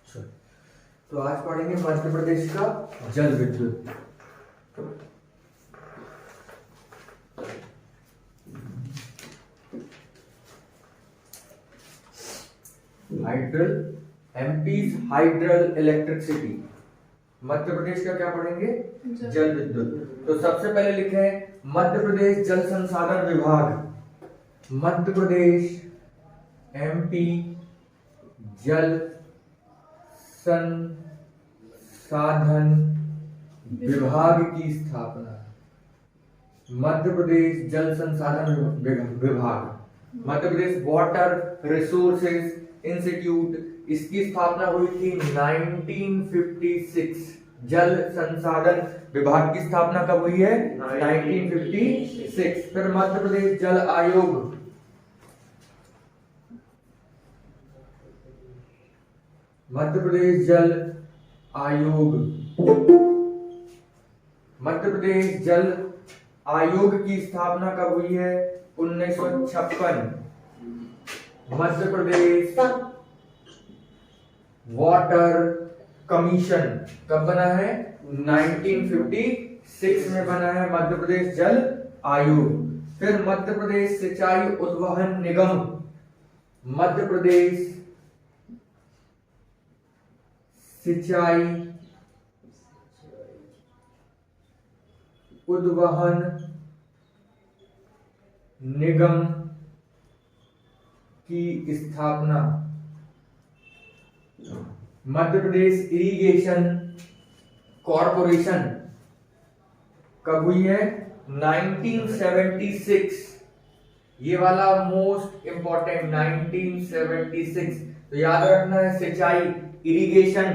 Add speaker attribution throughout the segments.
Speaker 1: चलो, तो आज पढ़ेंगे मध्य प्रदेश का जल विद्युत। Hydral, MP's hydral electricity. Madhya Pradesh का क्या पढ़ेंगे? जल विद्युत। तो सबसे पहले लिखे हैं मध्य प्रदेश जल संसाधन विभाग। मध्य प्रदेश एमपी जल संसाधन विभाग की स्थापना। मध्य प्रदेश जल संसाधन विभाग, Madhya Pradesh water resources institute, इसकी स्थापना हुई थी 1956। जल संसाधन विभाग की स्थापना कब हुई है? 1956। फिर मध्य प्रदेश जल आयोग, मध्य प्रदेश जल आयोग, मध्य प्रदेश जल आयोग की स्थापना कब हुई है? 1956। मध्य प्रदेश वाटर कमीशन कब बना है? 1956 में बना है मध्य प्रदेश जल आयोग। फिर मध्य प्रदेश सिंचाई उद्वहन निगम, मध्य प्रदेश सिंचाई उद्वहन निगम की स्थापना। मध्य प्रदेश इरिगेशन कॉरपोरेशन कब हुई है? 1976। ये वाला मोस्ट इंपॉर्टेंट, 1976। तो याद रखना है सिंचाई इरिगेशन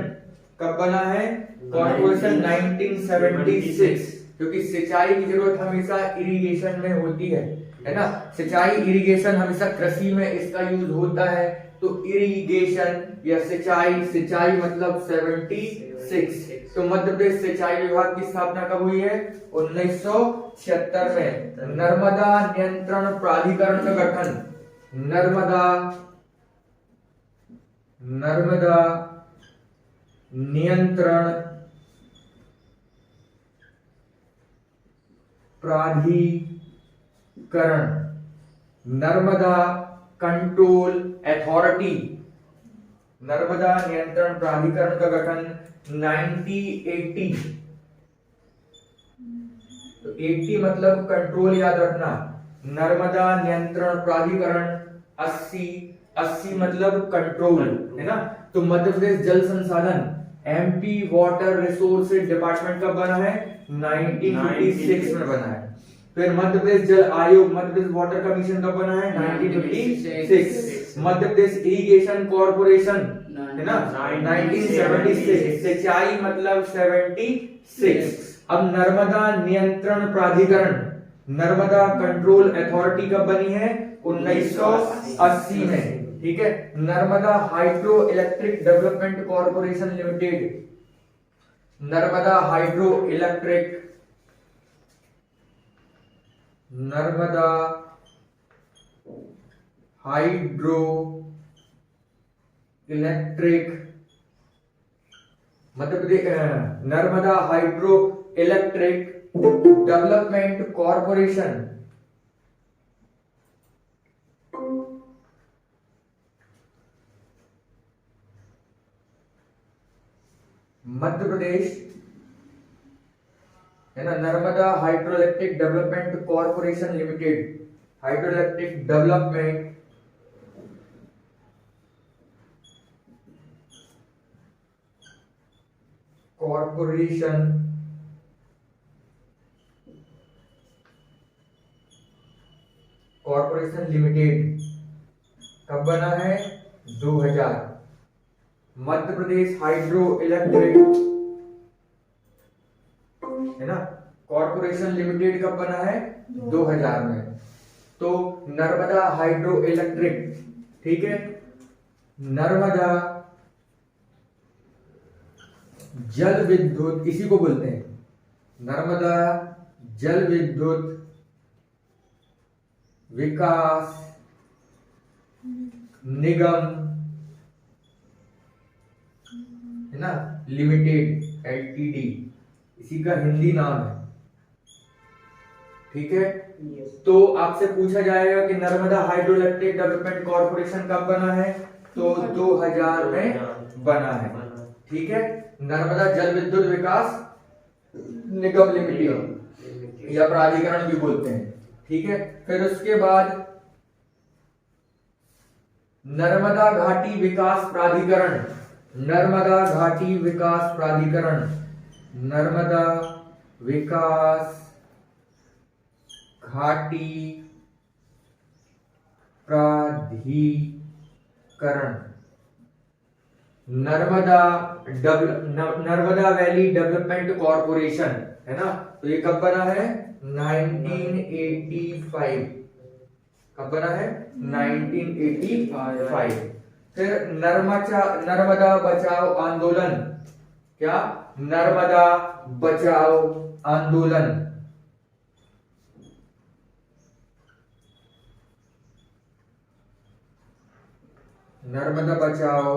Speaker 1: कब बना है? कॉरपोरेशन 1976, क्योंकि सिंचाई की जरूरत हमेशा इरिगेशन में होती है ना। सिंचाई इरिगेशन हमेशा कृषि में इसका यूज होता है। तो इरिगेशन या सिंचाई, सिंचाई मतलब 76। तो मध्य प्रदेश सिंचाई विभाग की स्थापना कब हुई है? 1976 में। नर्मदा नियंत्रण प्राधिकरण का गठन, नर्मदा नियंत्रण प्राधिकरण, नर्मदा कंट्रोल अथॉरिटी, नर्मदा नियंत्रण प्राधिकरण का गठन 1980। तो 80 मतलब कंट्रोल याद रखना। नर्मदा नियंत्रण प्राधिकरण 80 मतलब कंट्रोल, है ना। तो मध्य प्रदेश जल संसाधन एमपी वाटर रिसोर्सेज डिपार्टमेंट कब बना है? 1956 में बना है। फिर मध्य प्रदेश जल आयोग, मध्य प्रदेश वाटर कमीशन कब बना है? 1956। मध्य प्रदेश इरिगेशन कॉरपोरेशन, है ना, 1976। सिंचाई मतलब 76। अब नर्मदा नियंत्रण प्राधिकरण, नर्मदा कंट्रोल अथॉरिटी कब बनी है? 1980 में। ठीक है। Narmada hydro electric development corporation limited, Narmada hydro electric, Narmada hydro electric Madhya Pradesh, Narmada hydro electric development corporation, Madhya Pradesh, है ना, Narmada hydro electric development corporation limited, hydro electric development corporation limited कब बना है? 2000। मध्य प्रदेश हाइड्रो इलेक्ट्रिक, है ना, कॉरपोरेशन लिमिटेड कब बना है? 2000 में। तो नर्मदा हाइड्रो इलेक्ट्रिक, ठीक है, नर्मदा जल विद्युत, इसी को बोलते हैं नर्मदा जल विद्युत विकास निगम ना, लिमिटेड एलटीडी, इसी का हिंदी नाम है। ठीक है, तो आपसे पूछा जाएगा कि Narmada hydro electric development corporation कब बना है, तो 2000 में बना है। ठीक है, नर्मदा जल विद्युत विकास निगम लिमिटेड या प्राधिकरण भी बोलते हैं। ठीक है, फिर उसके बाद नर्मदा घाटी विकास प्राधिकरण, नर्मदा घाटी विकास प्राधिकरण, नर्मदा विकास घाटी प्राधिकरण, नर्मदा वैली डेवलपमेंट कॉर्पोरेशन, है ना, तो ये कब बना है, 1985। कब बना है, 1985। फिर नर्मदा बचाओ आंदोलन, क्या, नर्मदा बचाओ आंदोलन, नर्मदा बचाओ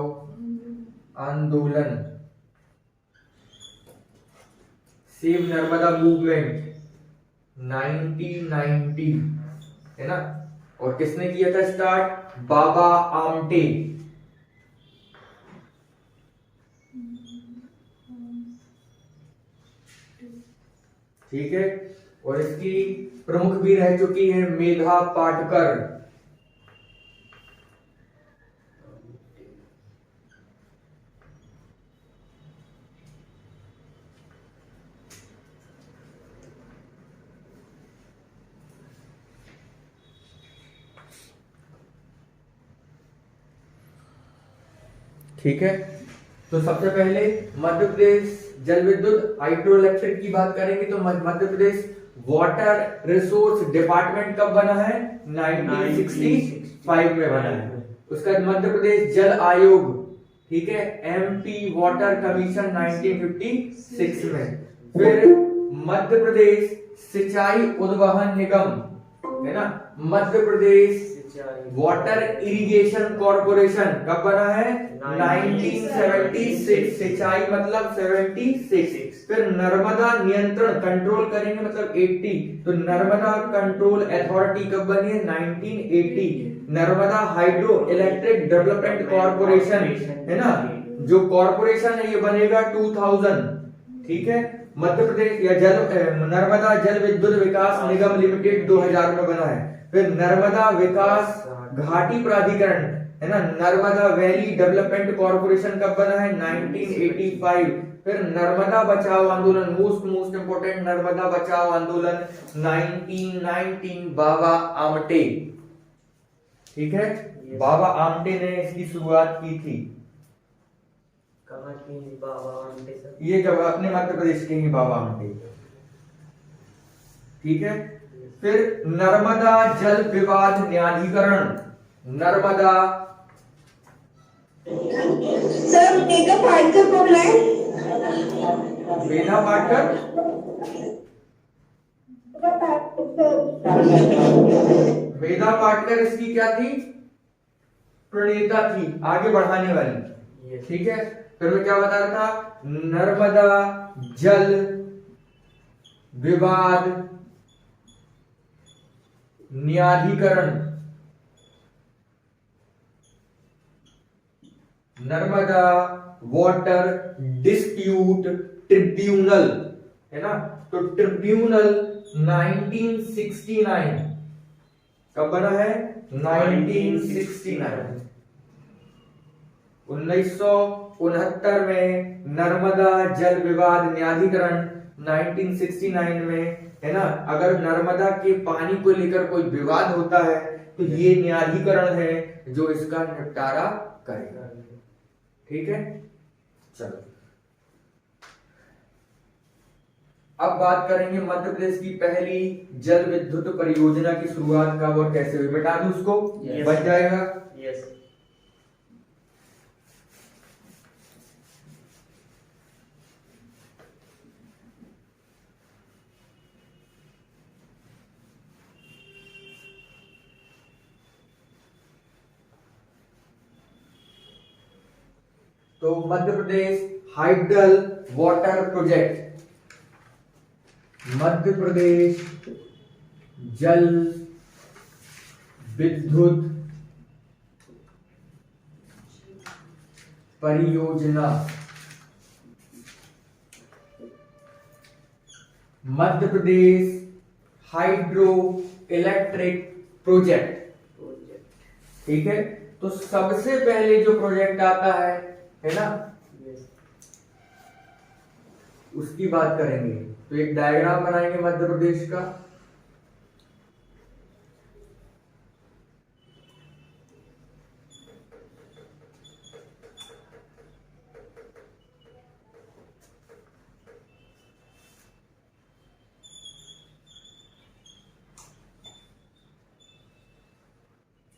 Speaker 1: आंदोलन, सेव नर्मदा मूवमेंट 1990, है ना, और किसने किया था स्टार्ट, बाबा आमटे। ठीक है, और इसकी प्रमुख भी रह चुकी है मेधा पाटकर। ठीक है, तो सबसे पहले मध्य प्रदेश जल विद्युत हाइड्रो इलेक्ट्रिक की बात करेंगे तो Madhya Pradesh water resource department कब बना है, 1965 में बना है। उसका बाद मध्य प्रदेश जल आयोग, ठीक है, एमपी वाटर कमीशन 1956 में। फिर मध्य प्रदेश सिंचाई उद्वहन निगम, है ना, Madhya Pradesh water irrigation corporation कब बना है, 1976, सिंचाई मतलब 76। फिर नर्मदा नियंत्रण कंट्रोल करेंगे मतलब 80, तो नर्मदा कंट्रोल अथॉरिटी कब बनी है, 1980। Narmada hydro electric development corporation, है ना, जो कॉर्पोरेशन है ये बनेगा 2000। ठीक है, मध्य प्रदेश या नर्मदा जल विद्युत विकास निगम लिमिटेड 2000 में बना है। फिर नर्मदा विकास घाटी प्राधिकरण, है ना, नर्मदा वैली डेवलपमेंट कॉर्पोरेशन कब बना है, 1985। फिर नर्मदा बचाओ आंदोलन, मोस्ट इंपोर्टेंट, नर्मदा बचाओ आंदोलन 1919, बाबा आमटे। ठीक है, बाबा आमटे ने इसकी शुरुआत की थी।
Speaker 2: कहाँ की बाबा आमटे सर?
Speaker 1: ये जब अपने मध्य प्रदेश के ही बाबा आमटे। ठीक है, फिर नर्मदा जल विवाद न्यायाधिकरण, नर्मदा,
Speaker 3: सर मेघा पाटकर बोल रहे हैं।
Speaker 1: मेधा पाटकर, मेधा पाटकर इसकी क्या थी, प्रणेता थी, आगे बढ़ाने वाली। ठीक है, फिर मैं क्या बता रहा था, नर्मदा जल विवाद न्यायाधिकरण, नर्मदा वाटर डिस्प्यूट ट्रिब्यूनल, है ना, तो ट्रिब्यूनल 1969 कब बना है, 1969। 1969 में नर्मदा जल विवाद न्यायाधिकरण 1969 में, है ना, अगर नर्मदा के पानी को लेकर कोई विवाद होता है तो ये न्यायाधिकरण है जो इसका निपटारा करेगा। ठीक है, चलो अब बात करेंगे मध्य प्रदेश की पहली जल विद्युत परियोजना की शुरुआत कब और कैसे हुई। बता दूं उसको, बन जाएगा।
Speaker 2: यस।
Speaker 1: तो Madhya Pradesh hydel water project, Madhya प्रदेश जल विद्युत परियोजना, Madhya Pradesh hydro electric project. ठीक है, तो सबसे पहले जो प्रोजेक्ट आता है ना, उसकी बात करेंगे। तो एक डायग्राम बनाएंगे मध्य प्रदेश का।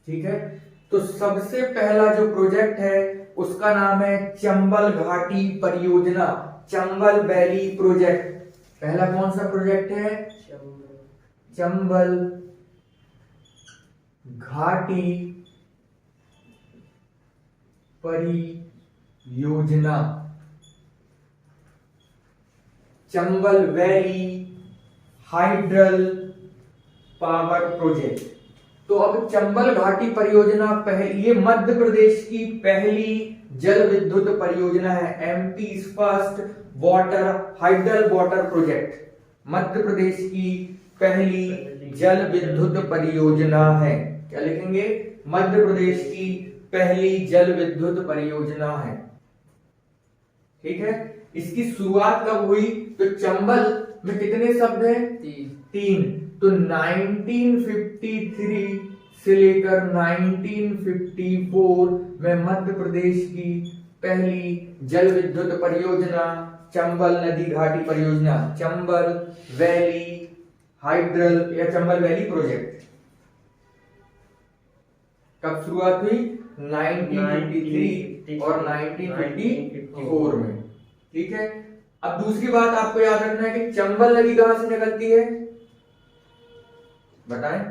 Speaker 1: ठीक है, तो सबसे पहला जो प्रोजेक्ट है उसका नाम है चंबल घाटी परियोजना, चंबल वैली प्रोजेक्ट। पहला कौन सा प्रोजेक्ट है? चंबल घाटी परियोजना, Chambal valley hydel power project. तो अब चंबल घाटी परियोजना ये मध्य प्रदेश की पहली जल विद्युत परियोजना है। MP first water hydel water project, Madhya Pradesh की पहली जल विद्युत परियोजना है। क्या लिखेंगे? मध्य प्रदेश की पहली जल विद्युत परियोजना है। ठीक है, इसकी शुरुआत कब हुई? तो चंबल में कितने शब्द हैं? तीन। तो 1953 से लेकर 1954 में मध्य प्रदेश की पहली जल विद्युत परियोजना चंबल नदी घाटी परियोजना, चंबल वैली हाइड्रल या चंबल वैली प्रोजेक्ट कब शुरुआत हुई? 1953 और 1954 में। ठीक है, अब दूसरी बात आपको याद रखना है कि चंबल नदी कहां से निकलती है, बताएं।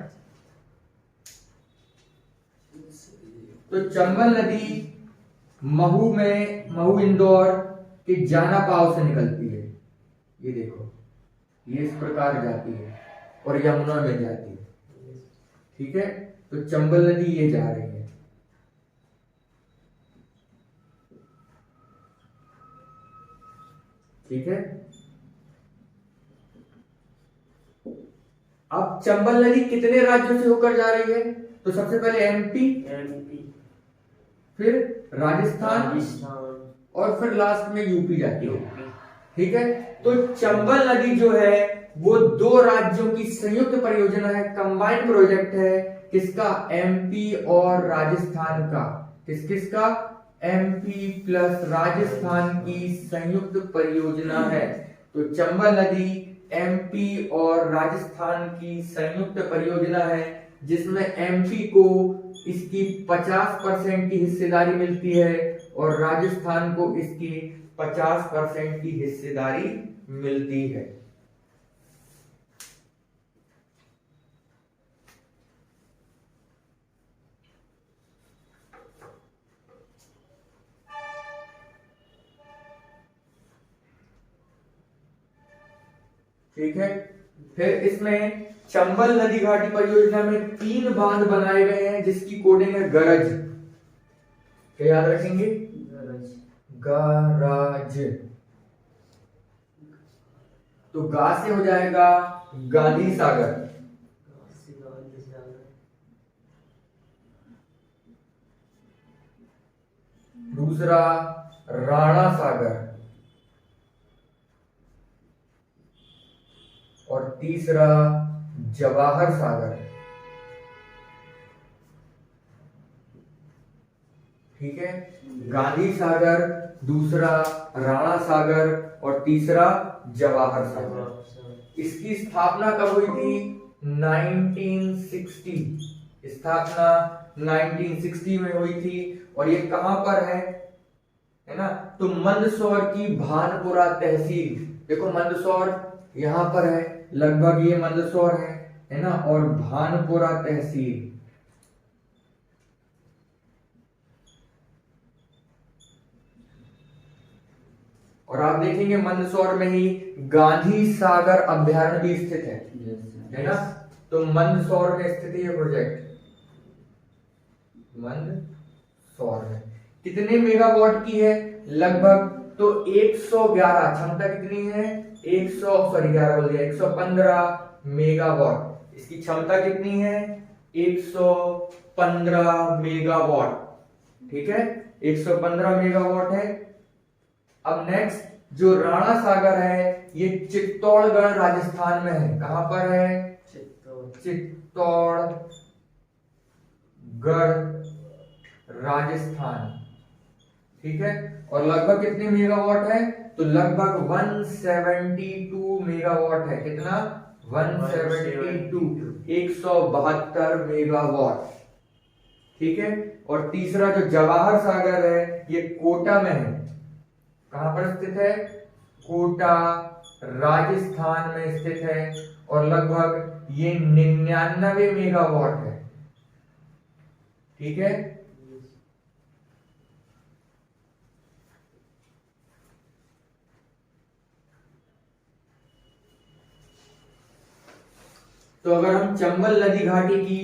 Speaker 1: तो चंबल नदी महू इंदौर के जाना पाव से निकलती है। ये देखो, ये इस प्रकार जाती है और यमुना में जाती है। ठीक है, तो चंबल नदी ये जा रही है। ठीक है, अब चंबल नदी कितने राज्यों से होकर जा रही है? तो सबसे पहले एमपी, फिर राजस्थान और फिर लास्ट में यूपी जाती है। ठीक है, तो चंबल नदी जो है वो दो राज्यों की संयुक्त परियोजना है, कंबाइंड प्रोजेक्ट है। किसका? एमपी और राजस्थान का। किसका? एमपी प्लस राजस्थान की संयुक्त परियोजना है। तो चंबल नदी एमपी और राजस्थान की संयुक्त परियोजना है, जिसमें एमपी को इसकी 50% की हिस्सेदारी मिलती है और राजस्थान को इसकी 50% की हिस्सेदारी मिलती है। ठीक है, फिर इसमें चंबल नदी घाटी परियोजना में 3 बांध बनाए गए हैं जिसकी कोडिंग है गरज। क्या याद रखेंगे? गरज। तो गा से हो जाएगा गांधी सागर, दूसरा राणा सागर और तीसरा जवाहर सागर। ठीक है, गांधी सागर, दूसरा राणा सागर और तीसरा जवाहर सागर। इसकी स्थापना कब हुई थी? 1960। स्थापना 1960 में हुई थी। और ये कहां पर है ना? तो मंदसौर की भानपुरा तहसील। देखो मंदसौर यहां पर है, लगभग ये मंदसौर है ना, और भानपुरा तहसील। और आप देखेंगे मंदसौर में ही गांधी सागर अभ्यारण्य भी स्थित है ना। तो मंदसौर में स्थित है ये प्रोजेक्ट, मंदसौर में। कितने मेगावाट की है? लगभग तो 111, क्षमता कितनी है? 115 मेगावाट। इसकी क्षमता कितनी है? 115 मेगावाट। ठीक है, 115 मेगावाट है। अब नेक्स्ट जो राणा सागर है ये चित्तौड़गढ़ राजस्थान में है। कहां पर है? चित्तौड़गढ़ राजस्थान। ठीक है, और लगभग कितने मेगावाट है? तो लगभग 172 मेगावाट है। कितना? 172, 172 मेगावाट। ठीक है, और तीसरा जो जवाहर सागर है ये कोटा में है। कहां पर स्थित है? कोटा राजस्थान में स्थित है, और लगभग ये 99 मेगावाट है। ठीक है, तो अगर हम चंबल नदी घाटी की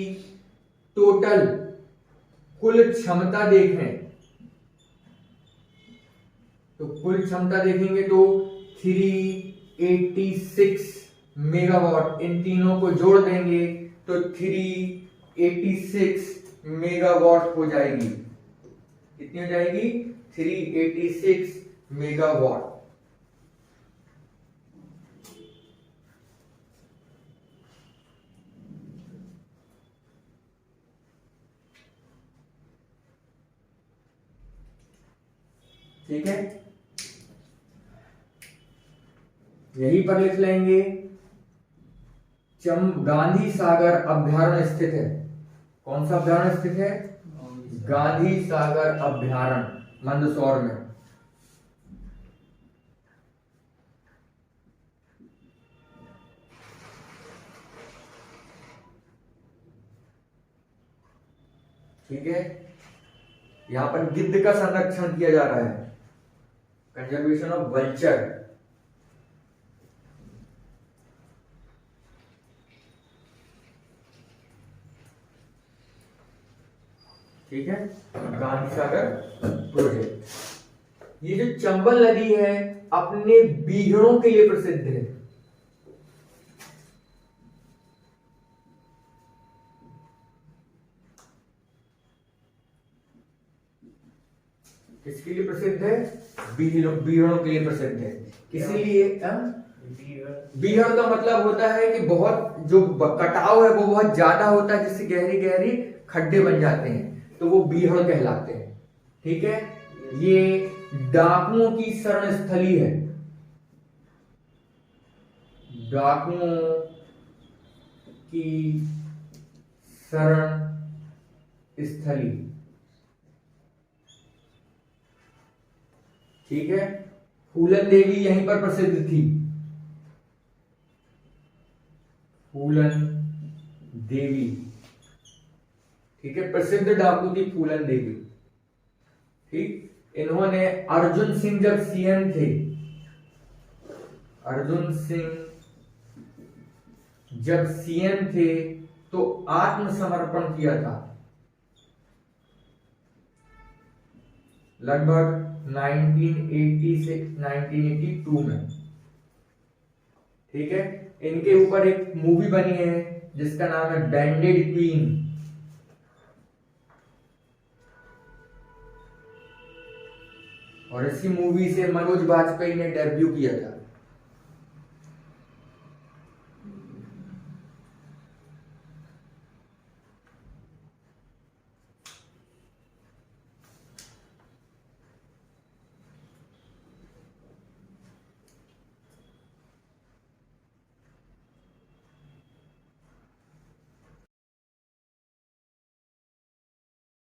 Speaker 1: टोटल कुल क्षमता देखें, तो कुल क्षमता देखेंगे तो 386 मेगावाट। इन तीनों को जोड़ देंगे तो 386 मेगावाट हो जाएगी। कितनी हो जाएगी? 386 मेगावाट। ठीक है, यहीं पर लिख लेंगे गांधी सागर अभ्यारण्य स्थित है। कौन सा अभ्यारण्य स्थित है? गांधी सागर अभ्यारण्य मंदसौर में। ठीक है, यहां पर गिद्ध का संरक्षण किया जा रहा है, कंजर्वेशन ऑफ वल्चर। ठीक है, गांधी सागर प्रोजेक्ट। ये जो चंबल नदी है अपने बीहड़ों के लिए प्रसिद्ध है। किसके लिए प्रसिद्ध है? बीहड़ों के लिए प्रसिद्ध है। इसीलिए बीहड़ का मतलब होता है कि बहुत जो कटाव है वो बहुत ज्यादा होता है, जिससे गहरी गहरी खड्डे बन जाते हैं, तो वो बीहड़ कहलाते हैं। ठीक है, ये डाकुओं की शरण स्थली है। डाकुओं की शरण स्थली। ठीक है, फूलन देवी यहीं पर प्रसिद्ध थी। फूलन देवी, ठीक है, प्रसिद्ध डाकू थी फूलन देवी। ठीक, इन्होंने अर्जुन सिंह जब सीएम थे, अर्जुन सिंह जब सीएम थे तो आत्मसमर्पण किया था लगभग 1982 में। ठीक है, इनके ऊपर एक मूवी बनी है जिसका नाम है बैंडेड क्वीन। और इसी मूवी से मनोज बाजपेयी ने डेब्यू किया था।